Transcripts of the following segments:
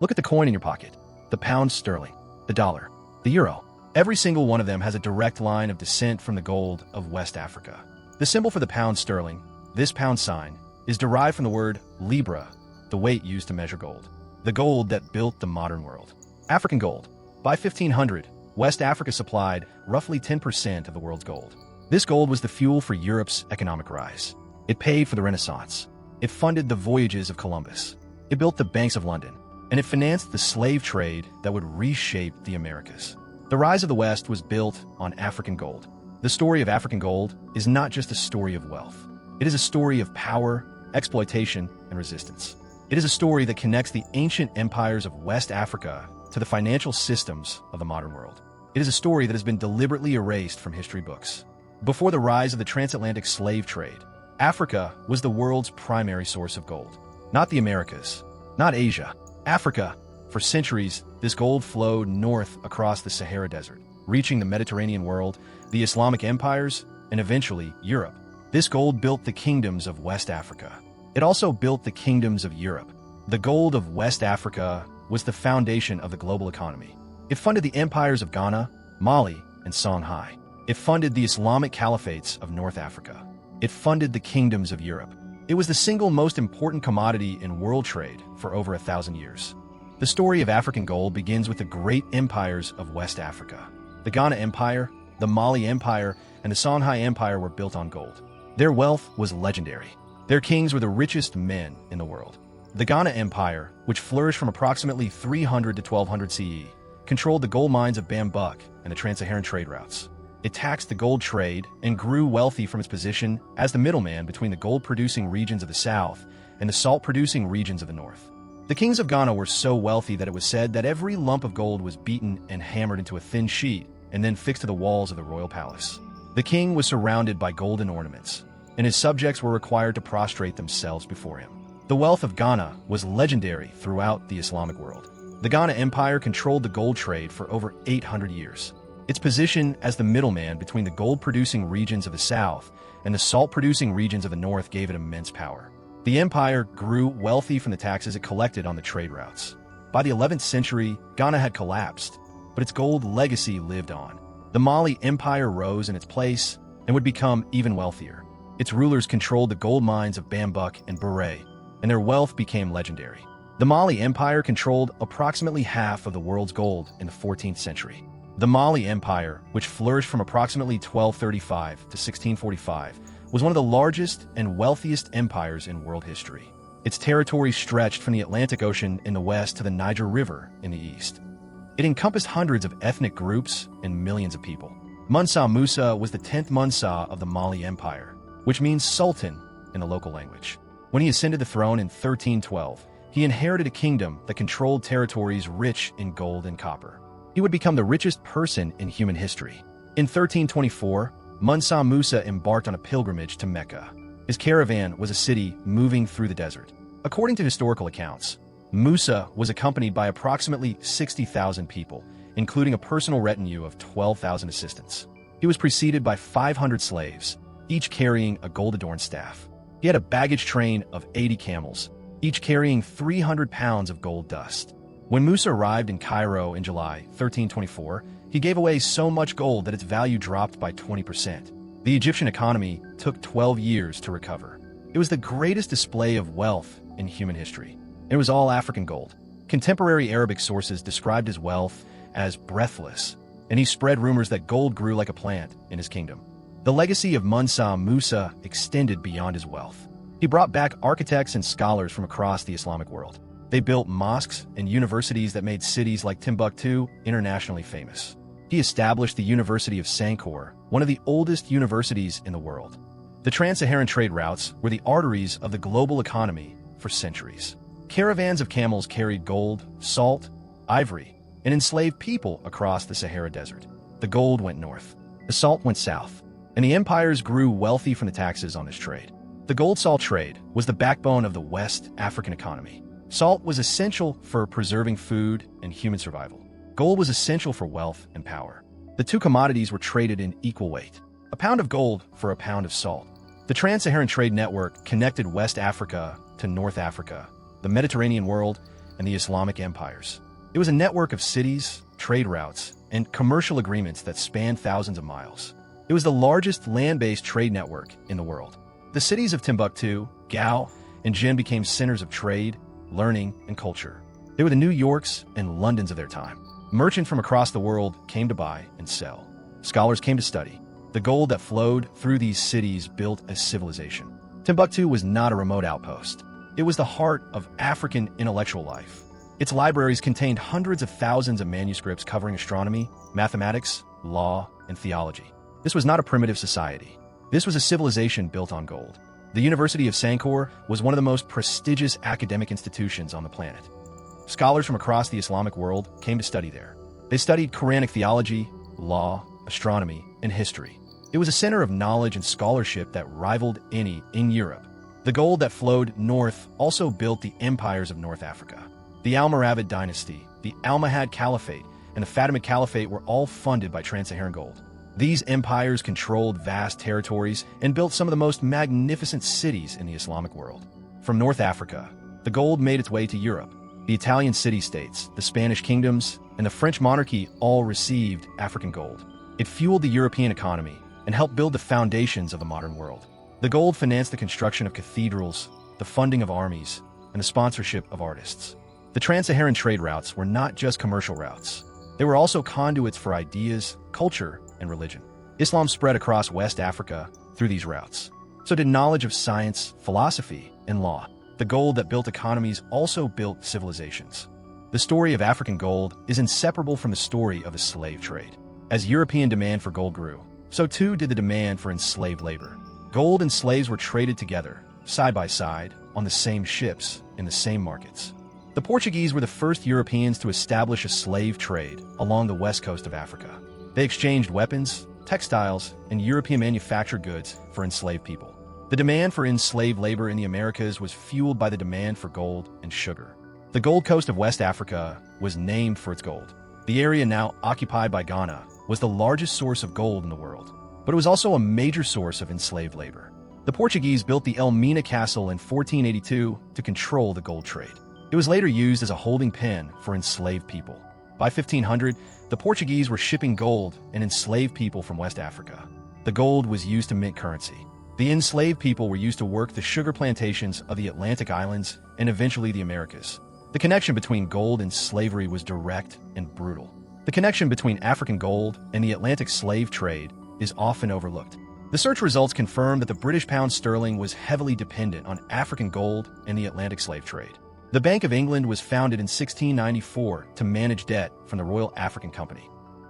Look at the coin in your pocket. The pound sterling, the dollar, the euro. Every single one of them has a direct line of descent from the gold of West Africa. The symbol for the pound sterling, this pound sign, is derived from the word libra, the weight used to measure gold. The gold that built the modern world. African gold. By 1500, West Africa supplied roughly 10% of the world's gold. This gold was the fuel for Europe's economic rise. It paid for the Renaissance. It funded the voyages of Columbus. It built the banks of London. And it financed the slave trade that would reshape the Americas. The rise of the West was built on African gold. The story of African gold is not just a story of wealth. It is a story of power, exploitation, and resistance. It is a story that connects the ancient empires of West Africa to the financial systems of the modern world. It is a story that has been deliberately erased from history books. Before the rise of the transatlantic slave trade, Africa was the world's primary source of gold. Not the Americas, not Asia, Africa. For centuries, this gold flowed north across the Sahara Desert, reaching the Mediterranean world, the Islamic empires, and eventually Europe. This gold built the kingdoms of West Africa. It also built the kingdoms of Europe. The gold of West Africa was the foundation of the global economy. It funded the empires of Ghana, Mali, and Songhai. It funded the Islamic caliphates of North Africa. It funded the kingdoms of Europe. It was the single most important commodity in world trade for over 1,000 years. The story of African gold begins with the great empires of West Africa. The Ghana Empire, the Mali Empire, and the Songhai Empire were built on gold. Their wealth was legendary. Their kings were the richest men in the world. The Ghana Empire, which flourished from approximately 300 to 1200 CE, controlled the gold mines of Bambuk and the trans-Saharan trade routes. It taxed the gold trade and grew wealthy from its position as the middleman between the gold-producing regions of the south and the salt-producing regions of the north. The kings of Ghana were so wealthy that it was said that every lump of gold was beaten and hammered into a thin sheet and then fixed to the walls of the royal palace. The king was surrounded by golden ornaments, and his subjects were required to prostrate themselves before him. The wealth of Ghana was legendary throughout the Islamic world. The Ghana Empire controlled the gold trade for over 800 years. Its position as the middleman between the gold-producing regions of the south and the salt-producing regions of the north gave it immense power. The empire grew wealthy from the taxes it collected on the trade routes. By the 11th century, Ghana had collapsed, but its gold legacy lived on. The Mali Empire rose in its place and would become even wealthier. Its rulers controlled the gold mines of Bambuk and Bure, and their wealth became legendary. The Mali Empire controlled approximately half of the world's gold in the 14th century. The Mali Empire, which flourished from approximately 1235 to 1645, was one of the largest and wealthiest empires in world history. Its territory stretched from the Atlantic Ocean in the west to the Niger River in the east. It encompassed hundreds of ethnic groups and millions of people. Mansa Musa was the 10th Mansa of the Mali Empire, which means sultan in the local language. When he ascended the throne in 1312, he inherited a kingdom that controlled territories rich in gold and copper. He would become the richest person in human history. In 1324, Mansa Musa embarked on a pilgrimage to Mecca. His caravan was a city moving through the desert. According to historical accounts, Musa was accompanied by approximately 60,000 people, including a personal retinue of 12,000 assistants. He was preceded by 500 slaves, each carrying a gold-adorned staff. He had a baggage train of 80 camels, each carrying 300 pounds of gold dust. When Musa arrived in Cairo in July 1324, he gave away so much gold that its value dropped by 20%. The Egyptian economy took 12 years to recover. It was the greatest display of wealth in human history. It was all African gold. Contemporary Arabic sources described his wealth as breathless, and he spread rumors that gold grew like a plant in his kingdom. The legacy of Mansa Musa extended beyond his wealth. He brought back architects and scholars from across the Islamic world. They built mosques and universities that made cities like Timbuktu internationally famous. He established the University of Sankore, one of the oldest universities in the world. The trans-Saharan trade routes were the arteries of the global economy for centuries. Caravans of camels carried gold, salt, ivory, and enslaved people across the Sahara Desert. The gold went north, the salt went south, and the empires grew wealthy from the taxes on this trade. The gold-salt trade was the backbone of the West African economy. Salt was essential for preserving food and human survival. Gold was essential for wealth and power. The two commodities were traded in equal weight, a pound of gold for a pound of salt. The trans-Saharan trade network connected West Africa to North Africa, the Mediterranean world, and the Islamic empires. It was a network of cities, trade routes, and commercial agreements that spanned thousands of miles. It was the largest land-based trade network in the world. The cities of Timbuktu, Gao, and Jin became centers of trade, learning, and culture. They were the New Yorks and Londons of their time. Merchants from across the world came to buy and sell. Scholars came to study. The gold that flowed through these cities built a civilization. Timbuktu was not a remote outpost. It was the heart of African intellectual life. Its libraries contained hundreds of thousands of manuscripts covering astronomy, mathematics, law, and theology. This was not a primitive society. This was a civilization built on gold. The University of Sankore was one of the most prestigious academic institutions on the planet. Scholars from across the Islamic world came to study there. They studied Quranic theology, law, astronomy, and history. It was a center of knowledge and scholarship that rivaled any in Europe. The gold that flowed north also built the empires of North Africa. The Almoravid dynasty, the Almohad Caliphate, and the Fatimid Caliphate were all funded by trans-Saharan gold. These empires controlled vast territories and built some of the most magnificent cities in the Islamic world. From North Africa, the gold made its way to Europe. The Italian city-states, the Spanish kingdoms, and the French monarchy all received African gold. It fueled the European economy and helped build the foundations of the modern world. The gold financed the construction of cathedrals, the funding of armies, and the sponsorship of artists. The trans-Saharan trade routes were not just commercial routes. They were also conduits for ideas, culture, and religion. Islam spread across West Africa through these routes. So did knowledge of science, philosophy, and law. The gold that built economies also built civilizations. The story of African gold is inseparable from the story of the slave trade. As European demand for gold grew, so too did the demand for enslaved labor. Gold and slaves were traded together, side by side, on the same ships, in the same markets. The Portuguese were the first Europeans to establish a slave trade along the west coast of Africa. They exchanged weapons, textiles, and European manufactured goods for enslaved people. The demand for enslaved labor in the Americas was fueled by the demand for gold and sugar. The Gold Coast of West Africa was named for its gold. The area now occupied by Ghana was the largest source of gold in the world, but it was also a major source of enslaved labor. The Portuguese built the Elmina Castle in 1482 to control the gold trade. It was later used as a holding pen for enslaved people. By 1500, the Portuguese were shipping gold and enslaved people from West Africa. The gold was used to mint currency. The enslaved people were used to work the sugar plantations of the Atlantic Islands and eventually the Americas. The connection between gold and slavery was direct and brutal. The connection between African gold and the Atlantic slave trade is often overlooked. The search results confirm that the British pound sterling was heavily dependent on African gold and the Atlantic slave trade. The Bank of England was founded in 1694 to manage debt from the Royal African Company.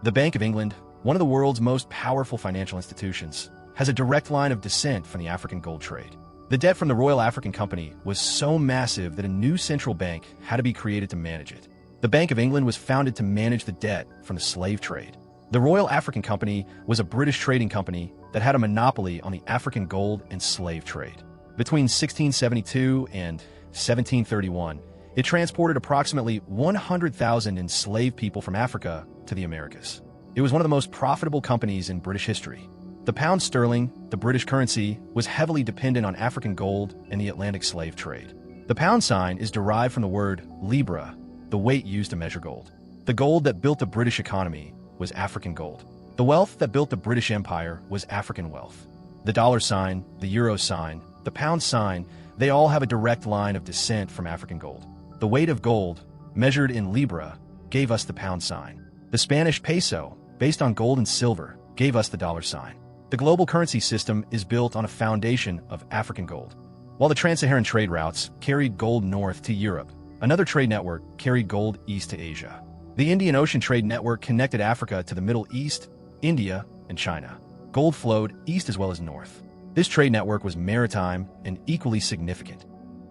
The Bank of England, one of the world's most powerful financial institutions, has a direct line of descent from the African gold trade. The debt from the Royal African Company was so massive that a new central bank had to be created to manage it. The Bank of England was founded to manage the debt from the slave trade. The Royal African Company was a British trading company that had a monopoly on the African gold and slave trade. Between 1672 and 1731, it transported approximately 100,000 enslaved people from Africa to the Americas. It was one of the most profitable companies in British history. The pound sterling, the British currency, was heavily dependent on African gold and the Atlantic slave trade. The pound sign is derived from the word libra, the weight used to measure gold. The gold that built the British economy was African gold. The wealth that built the British Empire was African wealth. The dollar sign, the euro sign, the pound sign, they all have a direct line of descent from African gold. The weight of gold, measured in libra, gave us the pound sign. The Spanish peso, based on gold and silver, gave us the dollar sign. The global currency system is built on a foundation of African gold. While the trans-Saharan trade routes carried gold north to Europe, another trade network carried gold east to Asia. The Indian Ocean Trade Network connected Africa to the Middle East, India, and China. Gold flowed east as well as north. This trade network was maritime and equally significant.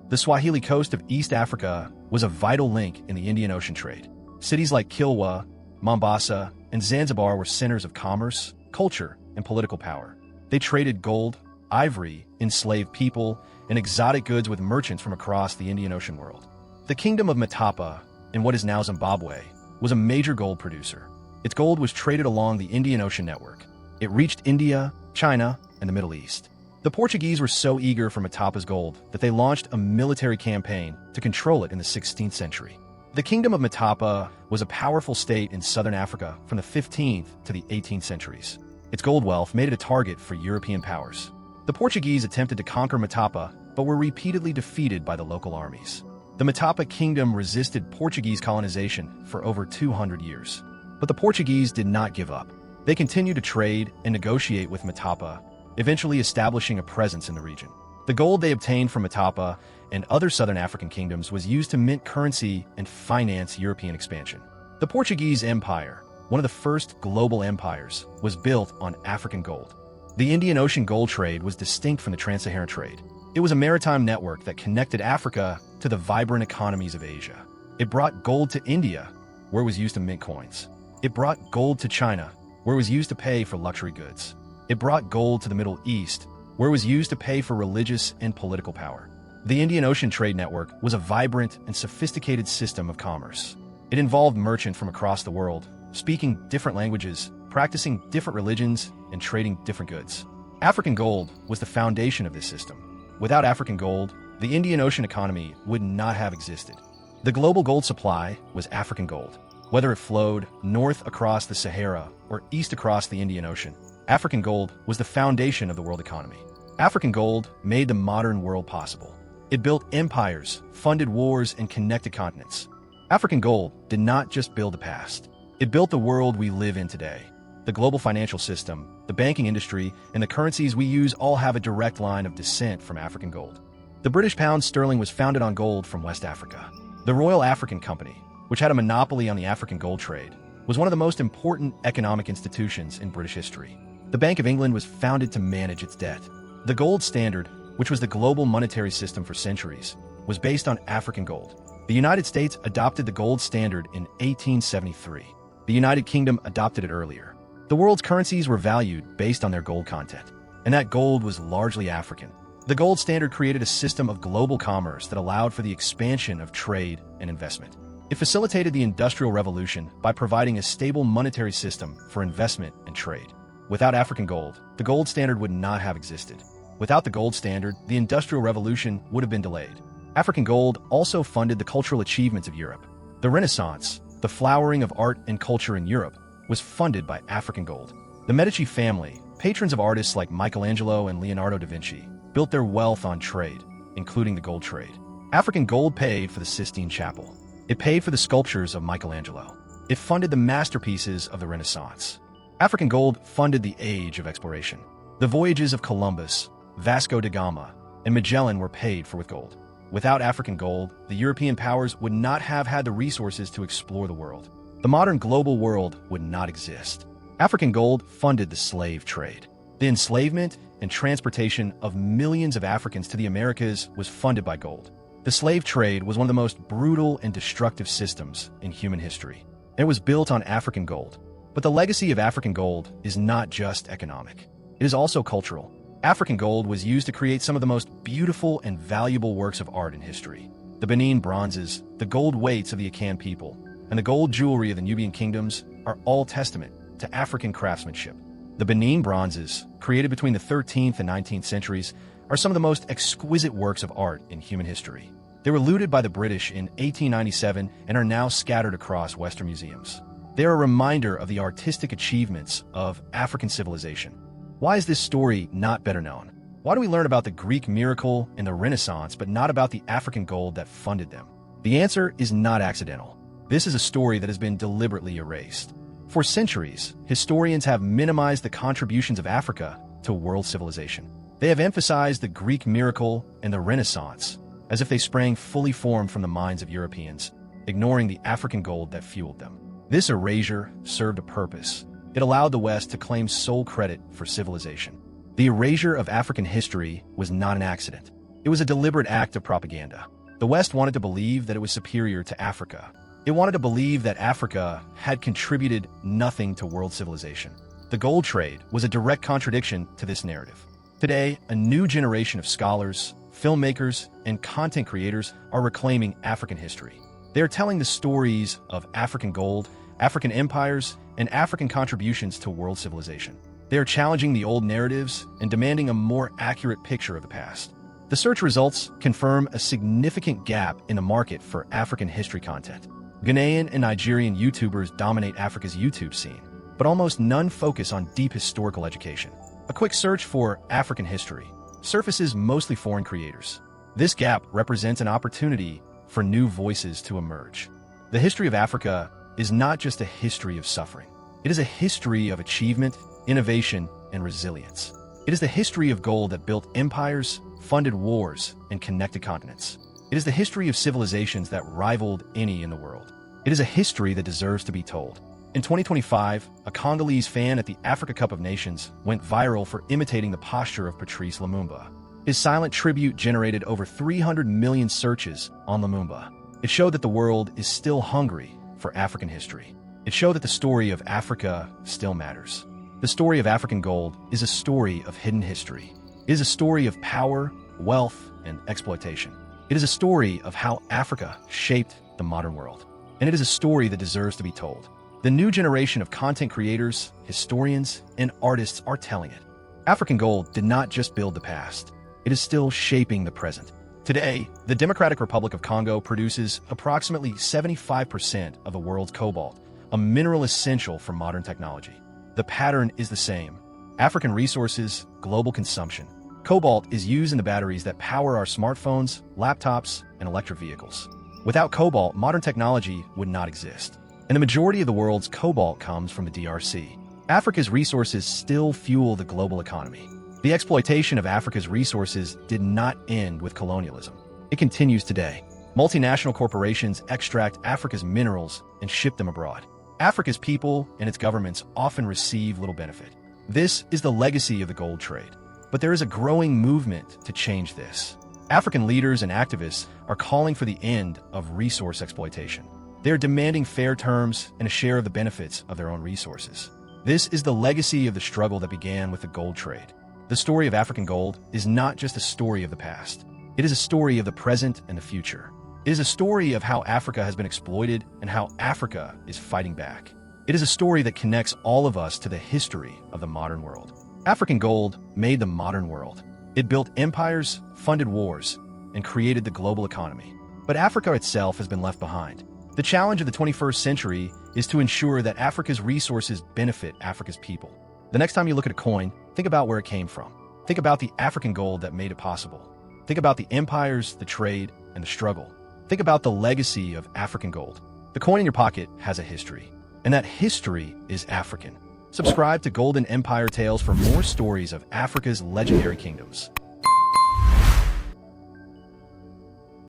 The Swahili coast of East Africa was a vital link in the Indian Ocean trade. Cities like Kilwa, Mombasa, and Zanzibar were centers of commerce, culture, and political power. They traded gold, ivory, enslaved people, and exotic goods with merchants from across the Indian Ocean world. The Kingdom of Matapa, in what is now Zimbabwe, was a major gold producer. Its gold was traded along the Indian Ocean network. It reached India, China, and the Middle East. The Portuguese were so eager for Matapa's gold that they launched a military campaign to control it in the 16th century. The Kingdom of Matapa was a powerful state in southern Africa from the 15th to the 18th centuries. Its gold wealth made it a target for European powers. The Portuguese attempted to conquer Matapa, but were repeatedly defeated by the local armies. The Matapa Kingdom resisted Portuguese colonization for over 200 years. But the Portuguese did not give up. They continued to trade and negotiate with Matapa, eventually establishing a presence in the region. The gold they obtained from Matapa and other southern African kingdoms was used to mint currency and finance European expansion. The Portuguese Empire, one of the first global empires, was built on African gold. The Indian Ocean gold trade was distinct from the trans-Saharan trade. It was a maritime network that connected Africa to the vibrant economies of Asia. It brought gold to India, where it was used to mint coins. It brought gold to China, where it was used to pay for luxury goods. It brought gold to the Middle East, where it was used to pay for religious and political power. The Indian Ocean trade network was a vibrant and sophisticated system of commerce. It involved merchants from across the world, speaking different languages, practicing different religions, and trading different goods. African gold was the foundation of this system. Without African gold, the Indian Ocean economy would not have existed. The global gold supply was African gold. Whether it flowed north across the Sahara or east across the Indian Ocean, African gold was the foundation of the world economy. African gold made the modern world possible. It built empires, funded wars, and connected continents. African gold did not just build the past. It built the world we live in today. The global financial system, the banking industry, and the currencies we use all have a direct line of descent from African gold. The British pound sterling was founded on gold from West Africa. The Royal African Company, which had a monopoly on the African gold trade, was one of the most important economic institutions in British history. The Bank of England was founded to manage its debt. The gold standard, which was the global monetary system for centuries, was based on African gold. The United States adopted the gold standard in 1873. The United Kingdom adopted it earlier. The world's currencies were valued based on their gold content, and that gold was largely African. The gold standard created a system of global commerce that allowed for the expansion of trade and investment. It facilitated the Industrial Revolution by providing a stable monetary system for investment and trade. Without African gold, the gold standard would not have existed. Without the gold standard, the Industrial Revolution would have been delayed. African gold also funded the cultural achievements of Europe. The Renaissance, the flowering of art and culture in Europe, was funded by African gold. The Medici family, patrons of artists like Michelangelo and Leonardo da Vinci, built their wealth on trade, including the gold trade. African gold paid for the Sistine Chapel. It paid for the sculptures of Michelangelo. It funded the masterpieces of the Renaissance. African gold funded the age of exploration. The voyages of Columbus, Vasco da Gama, and Magellan were paid for with gold. Without African gold, the European powers would not have had the resources to explore the world. The modern global world would not exist. African gold funded the slave trade. The enslavement and transportation of millions of Africans to the Americas was funded by gold. The slave trade was one of the most brutal and destructive systems in human history. It was built on African gold. But the legacy of African gold is not just economic. It is also cultural. African gold was used to create some of the most beautiful and valuable works of art in history. The Benin bronzes, the gold weights of the Akan people, and the gold jewelry of the Nubian kingdoms are all testament to African craftsmanship. The Benin bronzes, created between the 13th and 19th centuries, are some of the most exquisite works of art in human history. They were looted by the British in 1897 and are now scattered across Western museums. They are a reminder of the artistic achievements of African civilization. Why is this story not better known? Why do we learn about the Greek miracle and the Renaissance but not about the African gold that funded them? The answer is not accidental. This is a story that has been deliberately erased. For centuries, historians have minimized the contributions of Africa to world civilization. They have emphasized the Greek miracle and the Renaissance as if they sprang fully formed from the minds of Europeans, ignoring the African gold that fueled them. This erasure served a purpose. It allowed the West to claim sole credit for civilization. The erasure of African history was not an accident. It was a deliberate act of propaganda. The West wanted to believe that it was superior to Africa. It wanted to believe that Africa had contributed nothing to world civilization. The gold trade was a direct contradiction to this narrative. Today, a new generation of scholars, filmmakers, and content creators are reclaiming African history. They are telling the stories of African gold, African empires, and African contributions to world civilization. They are challenging the old narratives and demanding a more accurate picture of the past. The search results confirm a significant gap in the market for African history content. Ghanaian and Nigerian YouTubers dominate Africa's YouTube scene, but almost none focus on deep historical education. A quick search for African history surfaces mostly foreign creators. This gap represents an opportunity for new voices to emerge. The history of Africa is not just a history of suffering. It is a history of achievement, innovation, and resilience. It is the history of gold that built empires, funded wars, and connected continents. It is the history of civilizations that rivaled any in the world. It is a history that deserves to be told. In 2025, a Congolese fan at the Africa Cup of Nations went viral for imitating the posture of Patrice Lumumba. His silent tribute generated over 300 million searches on Lumumba. It showed that the world is still hungry for African history. It showed that the story of Africa still matters. The story of African gold is a story of hidden history. It is a story of power, wealth, and exploitation. It is a story of how Africa shaped the modern world. And it is a story that deserves to be told. The new generation of content creators, historians, and artists are telling it. African gold did not just build the past. It is still shaping the present. Today, the Democratic Republic of Congo produces approximately 75% of the world's cobalt, a mineral essential for modern technology. The pattern is the same. African resources, global consumption. Cobalt is used in the batteries that power our smartphones, laptops, and electric vehicles. Without cobalt, modern technology would not exist. And the majority of the world's cobalt comes from the DRC. Africa's resources still fuel the global economy. The exploitation of Africa's resources did not end with colonialism. It continues today. Multinational corporations extract Africa's minerals and ship them abroad. Africa's people and its governments often receive little benefit. This is the legacy of the gold trade. But there is a growing movement to change this. African leaders and activists are calling for the end of resource exploitation. They are demanding fair terms and a share of the benefits of their own resources. This is the legacy of the struggle that began with the gold trade. The story of African gold is not just a story of the past. It is a story of the present and the future. It is a story of how Africa has been exploited and how Africa is fighting back. It is a story that connects all of us to the history of the modern world. African gold made the modern world. It built empires, funded wars, and created the global economy. But Africa itself has been left behind. The challenge of the 21st century is to ensure that Africa's resources benefit Africa's people. The next time you look at a coin, think about where it came from. Think about the African gold that made it possible. Think about the empires, the trade, and the struggle. Think about the legacy of African gold. The coin in your pocket has a history, and that history is African. Subscribe to Golden Empire Tales for more stories of Africa's legendary kingdoms.